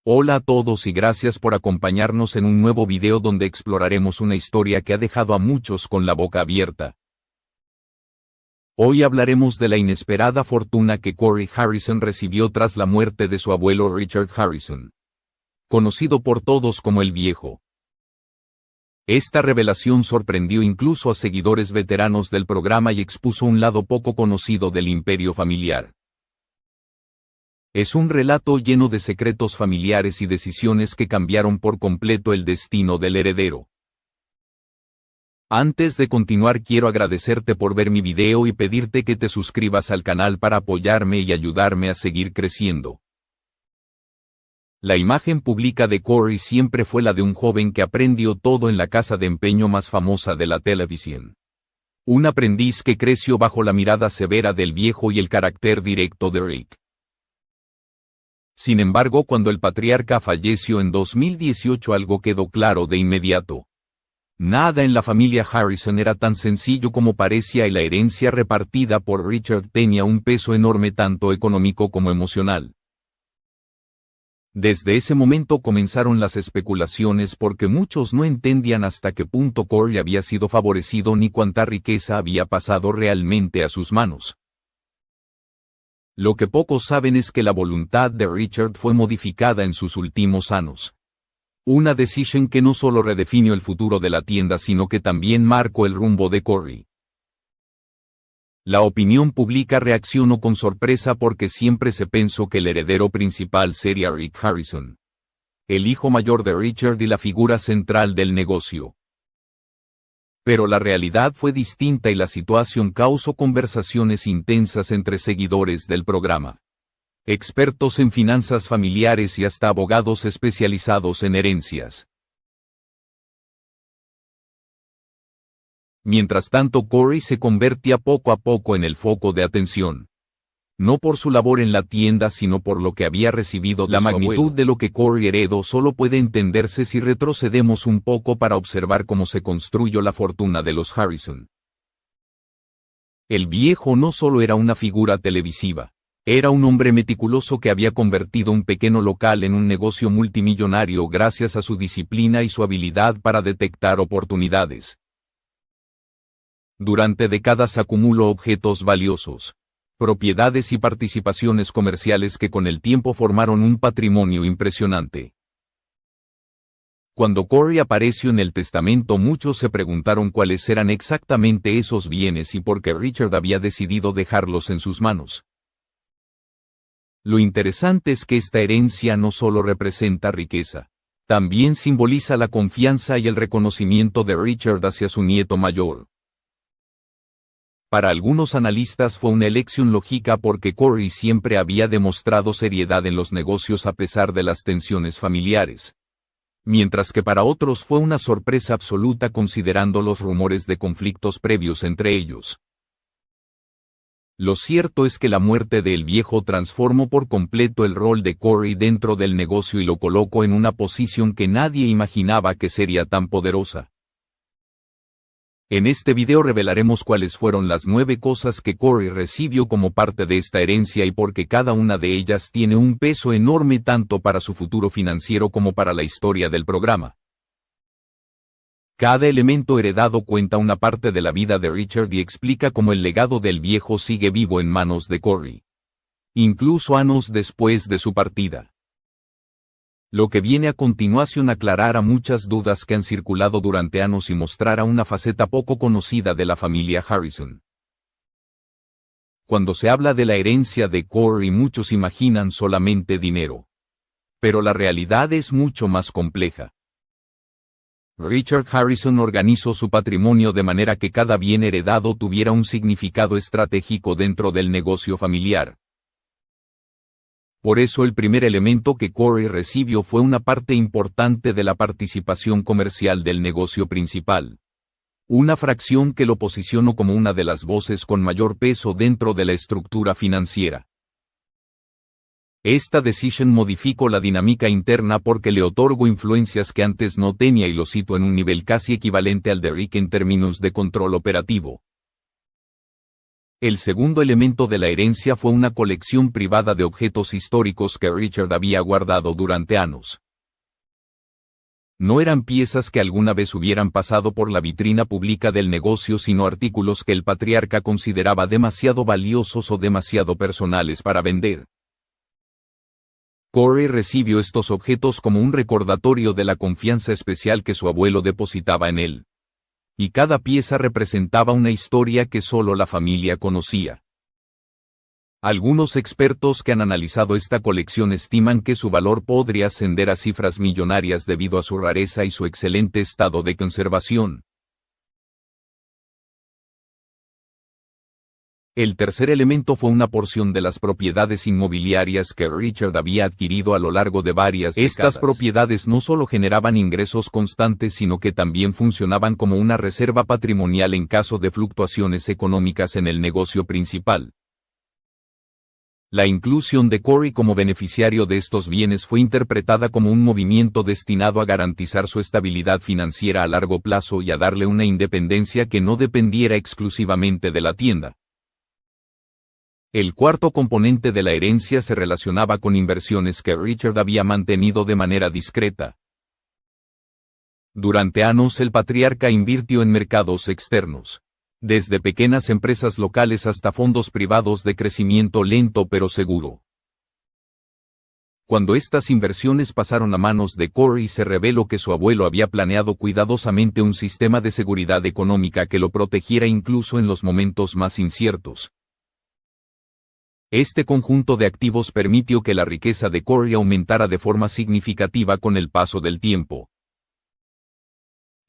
Hola a todos y gracias por acompañarnos en un nuevo video donde exploraremos una historia que ha dejado a muchos con la boca abierta. Hoy hablaremos de la inesperada fortuna que Corey Harrison recibió tras la muerte de su abuelo Richard Harrison, conocido por todos como el Viejo. Esta revelación sorprendió incluso a seguidores veteranos del programa y expuso un lado poco conocido del imperio familiar. Es un relato lleno de secretos familiares y decisiones que cambiaron por completo el destino del heredero. Antes de continuar, quiero agradecerte por ver mi video y pedirte que te suscribas al canal para apoyarme y ayudarme a seguir creciendo. La imagen pública de Corey siempre fue la de un joven que aprendió todo en la casa de empeño más famosa de la televisión. Un aprendiz que creció bajo la mirada severa del viejo y el carácter directo de Rick. Sin embargo, cuando el patriarca falleció en 2018, algo quedó claro de inmediato. Nada en la familia Harrison era tan sencillo como parecía y la herencia repartida por Richard tenía un peso enorme tanto económico como emocional. Desde ese momento comenzaron las especulaciones porque muchos no entendían hasta qué punto Corey había sido favorecido ni cuánta riqueza había pasado realmente a sus manos. Lo que pocos saben es que la voluntad de Richard fue modificada en sus últimos años. Una decisión que no solo redefinió el futuro de la tienda sino que también marcó el rumbo de Corey. La opinión pública reaccionó con sorpresa porque siempre se pensó que el heredero principal sería Rick Harrison, el hijo mayor de Richard y la figura central del negocio. Pero la realidad fue distinta y la situación causó conversaciones intensas entre seguidores del programa, expertos en finanzas familiares y hasta abogados especializados en herencias. Mientras tanto, Corey se convertía poco a poco en el foco de atención. No por su labor en la tienda sino por lo que había recibido de su abuelo. La magnitud de lo que Corey heredó solo puede entenderse si retrocedemos un poco para observar cómo se construyó la fortuna de los Harrison. El viejo no solo era una figura televisiva, era un hombre meticuloso que había convertido un pequeño local en un negocio multimillonario gracias a su disciplina y su habilidad para detectar oportunidades. Durante décadas acumuló objetos valiosos, propiedades y participaciones comerciales que con el tiempo formaron un patrimonio impresionante. Cuando Corey apareció en el testamento, muchos se preguntaron cuáles eran exactamente esos bienes y por qué Richard había decidido dejarlos en sus manos. Lo interesante es que esta herencia no solo representa riqueza, también simboliza la confianza y el reconocimiento de Richard hacia su nieto mayor. Para algunos analistas fue una elección lógica porque Corey siempre había demostrado seriedad en los negocios a pesar de las tensiones familiares. Mientras que para otros fue una sorpresa absoluta considerando los rumores de conflictos previos entre ellos. Lo cierto es que la muerte del viejo transformó por completo el rol de Corey dentro del negocio y lo colocó en una posición que nadie imaginaba que sería tan poderosa. En este video revelaremos cuáles fueron las 9 cosas que Corey recibió como parte de esta herencia y por qué cada una de ellas tiene un peso enorme tanto para su futuro financiero como para la historia del programa. Cada elemento heredado cuenta una parte de la vida de Richard y explica cómo el legado del viejo sigue vivo en manos de Corey, incluso años después de su partida. Lo que viene a continuación aclarará muchas dudas que han circulado durante años y mostrará una faceta poco conocida de la familia Harrison. Cuando se habla de la herencia de Corey, muchos imaginan solamente dinero. Pero la realidad es mucho más compleja. Richard Harrison organizó su patrimonio de manera que cada bien heredado tuviera un significado estratégico dentro del negocio familiar. Por eso el primer elemento que Corey recibió fue una parte importante de la participación comercial del negocio principal. Una fracción que lo posicionó como una de las voces con mayor peso dentro de la estructura financiera. Esta decisión modificó la dinámica interna porque le otorgó influencias que antes no tenía y lo situó en un nivel casi equivalente al de Rick en términos de control operativo. El segundo elemento de la herencia fue una colección privada de objetos históricos que Richard había guardado durante años. No eran piezas que alguna vez hubieran pasado por la vitrina pública del negocio, sino artículos que el patriarca consideraba demasiado valiosos o demasiado personales para vender. Corey recibió estos objetos como un recordatorio de la confianza especial que su abuelo depositaba en él. Y cada pieza representaba una historia que solo la familia conocía. Algunos expertos que han analizado esta colección estiman que su valor podría ascender a cifras millonarias debido a su rareza y su excelente estado de conservación. El tercer elemento fue una porción de las propiedades inmobiliarias que Richard había adquirido a lo largo de varias décadas. Estas propiedades no solo generaban ingresos constantes, sino que también funcionaban como una reserva patrimonial en caso de fluctuaciones económicas en el negocio principal. La inclusión de Corey como beneficiario de estos bienes fue interpretada como un movimiento destinado a garantizar su estabilidad financiera a largo plazo y a darle una independencia que no dependiera exclusivamente de la tienda. El cuarto componente de la herencia se relacionaba con inversiones que Richard había mantenido de manera discreta. Durante años el patriarca invirtió en mercados externos, desde pequeñas empresas locales hasta fondos privados de crecimiento lento pero seguro. Cuando estas inversiones pasaron a manos de Corey, se reveló que su abuelo había planeado cuidadosamente un sistema de seguridad económica que lo protegiera incluso en los momentos más inciertos. Este conjunto de activos permitió que la riqueza de Corey aumentara de forma significativa con el paso del tiempo.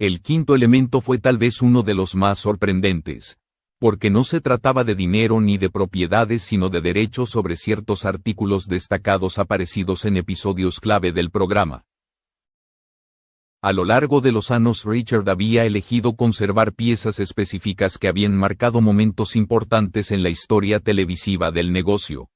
El quinto elemento fue tal vez uno de los más sorprendentes, porque no se trataba de dinero ni de propiedades, sino de derechos sobre ciertos artículos destacados aparecidos en episodios clave del programa. A lo largo de los años, Richard había elegido conservar piezas específicas que habían marcado momentos importantes en la historia televisiva del negocio.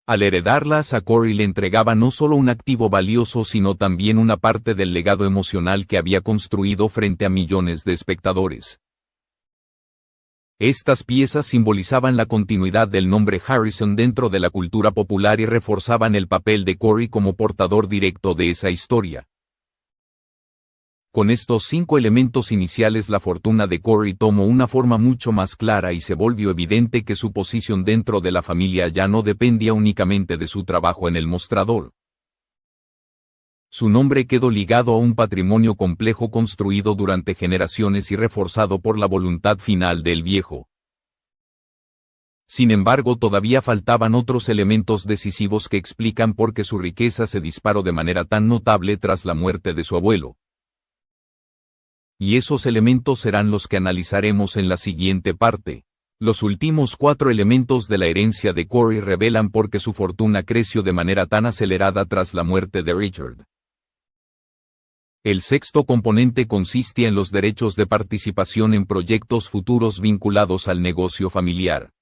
Al heredarlas, a Corey le entregaba no solo un activo valioso, sino también una parte del legado emocional que había construido frente a millones de espectadores. Estas piezas simbolizaban la continuidad del nombre Harrison dentro de la cultura popular y reforzaban el papel de Corey como portador directo de esa historia. Con estos 5 elementos iniciales, la fortuna de Corey tomó una forma mucho más clara y se volvió evidente que su posición dentro de la familia ya no dependía únicamente de su trabajo en el mostrador. Su nombre quedó ligado a un patrimonio complejo construido durante generaciones y reforzado por la voluntad final del viejo. Sin embargo, todavía faltaban otros elementos decisivos que explican por qué su riqueza se disparó de manera tan notable tras la muerte de su abuelo. Y esos elementos serán los que analizaremos en la siguiente parte. Los últimos 4 elementos de la herencia de Corey revelan por qué su fortuna creció de manera tan acelerada tras la muerte de Richard. El sexto componente consistía en los derechos de participación en proyectos futuros vinculados al negocio familiar.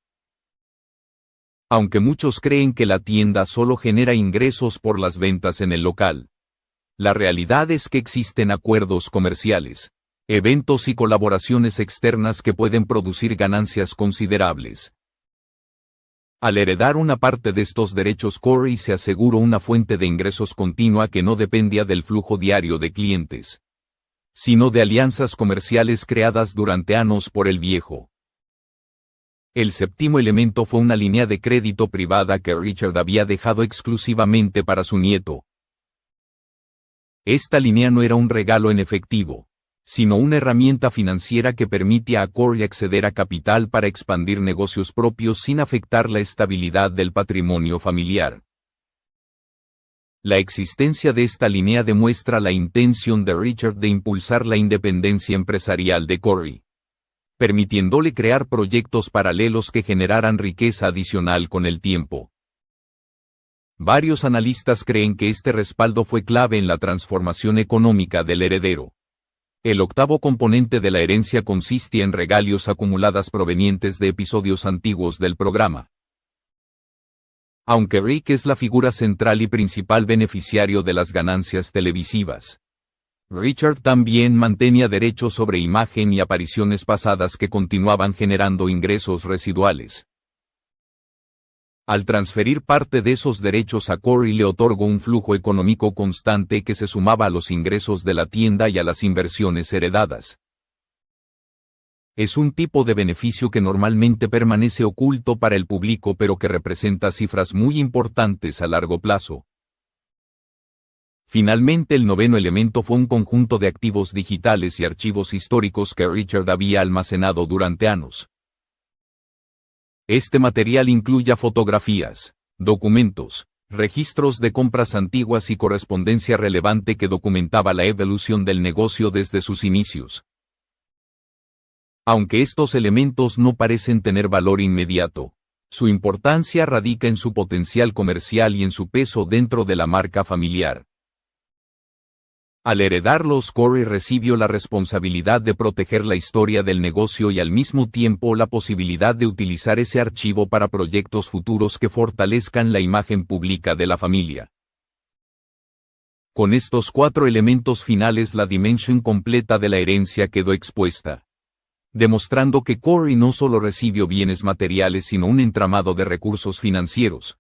Aunque muchos creen que la tienda solo genera ingresos por las ventas en el local, la realidad es que existen acuerdos comerciales, eventos y colaboraciones externas que pueden producir ganancias considerables. Al heredar una parte de estos derechos, Corey se aseguró una fuente de ingresos continua que no dependía del flujo diario de clientes, sino de alianzas comerciales creadas durante años por el viejo. El séptimo elemento fue una línea de crédito privada que Richard había dejado exclusivamente para su nieto. Esta línea no era un regalo en efectivo, sino una herramienta financiera que permitía a Corey acceder a capital para expandir negocios propios sin afectar la estabilidad del patrimonio familiar. La existencia de esta línea demuestra la intención de Richard de impulsar la independencia empresarial de Corey, permitiéndole crear proyectos paralelos que generaran riqueza adicional con el tiempo. Varios analistas creen que este respaldo fue clave en la transformación económica del heredero. El octavo componente de la herencia consistía en regalios acumuladas provenientes de episodios antiguos del programa. Aunque Rick es la figura central y principal beneficiario de las ganancias televisivas, Richard también mantenía derechos sobre imagen y apariciones pasadas que continuaban generando ingresos residuales. Al transferir parte de esos derechos a Corey le otorgó un flujo económico constante que se sumaba a los ingresos de la tienda y a las inversiones heredadas. Es un tipo de beneficio que normalmente permanece oculto para el público pero que representa cifras muy importantes a largo plazo. Finalmente el noveno elemento fue un conjunto de activos digitales y archivos históricos que Richard había almacenado durante años. Este material incluye fotografías, documentos, registros de compras antiguas y correspondencia relevante que documentaba la evolución del negocio desde sus inicios. Aunque estos elementos no parecen tener valor inmediato, su importancia radica en su potencial comercial y en su peso dentro de la marca familiar. Al heredarlos, Corey recibió la responsabilidad de proteger la historia del negocio y al mismo tiempo la posibilidad de utilizar ese archivo para proyectos futuros que fortalezcan la imagen pública de la familia. Con estos 4 elementos finales la dimensión completa de la herencia quedó expuesta, demostrando que Corey no solo recibió bienes materiales sino un entramado de recursos financieros,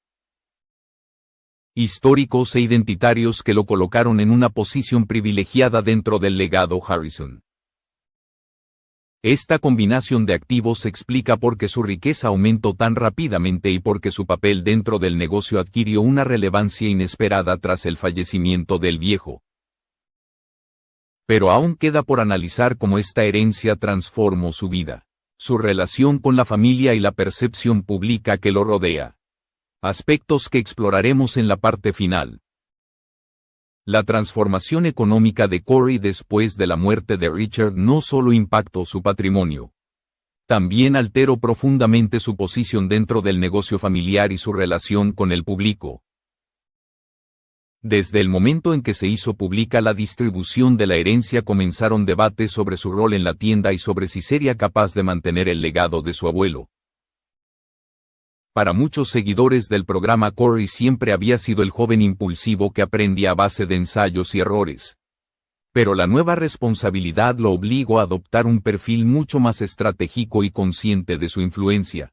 históricos e identitarios que lo colocaron en una posición privilegiada dentro del legado Harrison. Esta combinación de activos explica por qué su riqueza aumentó tan rápidamente y por qué su papel dentro del negocio adquirió una relevancia inesperada tras el fallecimiento del viejo. Pero aún queda por analizar cómo esta herencia transformó su vida, su relación con la familia y la percepción pública que lo rodea. Aspectos que exploraremos en la parte final. La transformación económica de Corey después de la muerte de Richard no solo impactó su patrimonio, también alteró profundamente su posición dentro del negocio familiar y su relación con el público. Desde el momento en que se hizo pública la distribución de la herencia comenzaron debates sobre su rol en la tienda y sobre si sería capaz de mantener el legado de su abuelo. Para muchos seguidores del programa, Corey siempre había sido el joven impulsivo que aprendía a base de ensayos y errores. Pero la nueva responsabilidad lo obligó a adoptar un perfil mucho más estratégico y consciente de su influencia.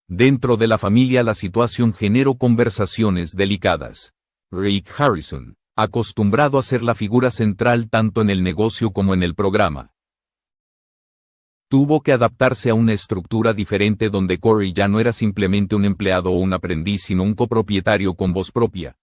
Dentro de la familia la situación generó conversaciones delicadas. Rick Harrison, acostumbrado a ser la figura central tanto en el negocio como en el programa, tuvo que adaptarse a una estructura diferente donde Corey ya no era simplemente un empleado o un aprendiz sino un copropietario con voz propia.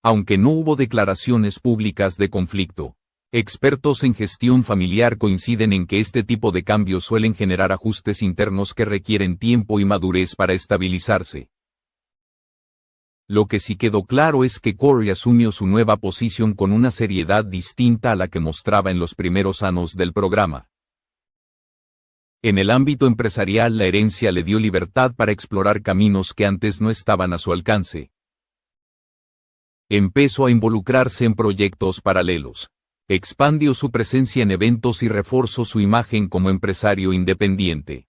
Aunque no hubo declaraciones públicas de conflicto, expertos en gestión familiar coinciden en que este tipo de cambios suelen generar ajustes internos que requieren tiempo y madurez para estabilizarse. Lo que sí quedó claro es que Corey asumió su nueva posición con una seriedad distinta a la que mostraba en los primeros años del programa. En el ámbito empresarial la herencia le dio libertad para explorar caminos que antes no estaban a su alcance. Empezó a involucrarse en proyectos paralelos, expandió su presencia en eventos y reforzó su imagen como empresario independiente.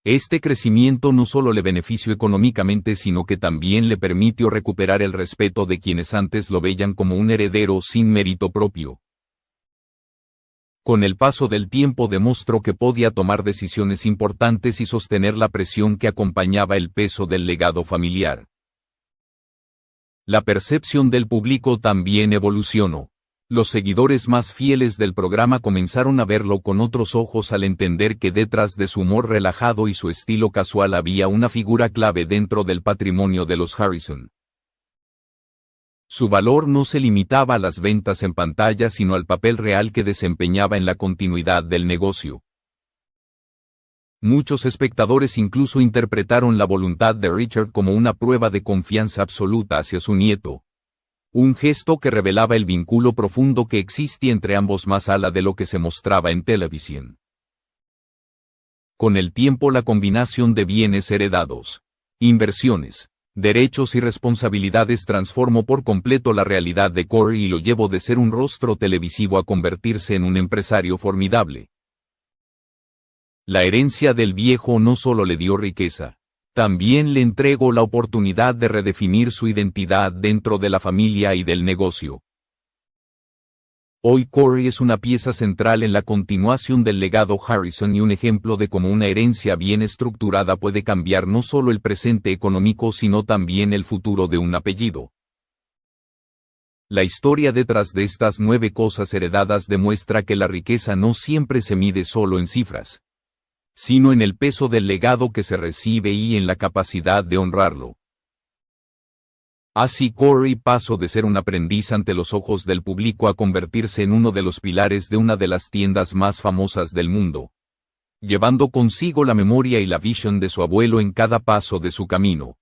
Este crecimiento no solo le benefició económicamente sino que también le permitió recuperar el respeto de quienes antes lo veían como un heredero sin mérito propio. Con el paso del tiempo demostró que podía tomar decisiones importantes y sostener la presión que acompañaba el peso del legado familiar. La percepción del público también evolucionó. Los seguidores más fieles del programa comenzaron a verlo con otros ojos al entender que detrás de su humor relajado y su estilo casual había una figura clave dentro del patrimonio de los Harrison. Su valor no se limitaba a las ventas en pantalla sino al papel real que desempeñaba en la continuidad del negocio. Muchos espectadores incluso interpretaron la voluntad de Richard como una prueba de confianza absoluta hacia su nieto. Un gesto que revelaba el vínculo profundo que existía entre ambos más allá de lo que se mostraba en televisión. Con el tiempo la combinación de bienes heredados, inversiones, derechos y responsabilidades transformó por completo la realidad de Corey y lo llevó de ser un rostro televisivo a convertirse en un empresario formidable. La herencia del viejo no solo le dio riqueza, También le entrego la oportunidad de redefinir su identidad dentro de la familia y del negocio. Hoy Corey es una pieza central en la continuación del legado Harrison y un ejemplo de cómo una herencia bien estructurada puede cambiar no solo el presente económico sino también el futuro de un apellido. La historia detrás de estas 9 cosas heredadas demuestra que la riqueza no siempre se mide solo en cifras, sino en el peso del legado que se recibe y en la capacidad de honrarlo. Así Corey pasó de ser un aprendiz ante los ojos del público a convertirse en uno de los pilares de una de las tiendas más famosas del mundo, llevando consigo la memoria y la visión de su abuelo en cada paso de su camino.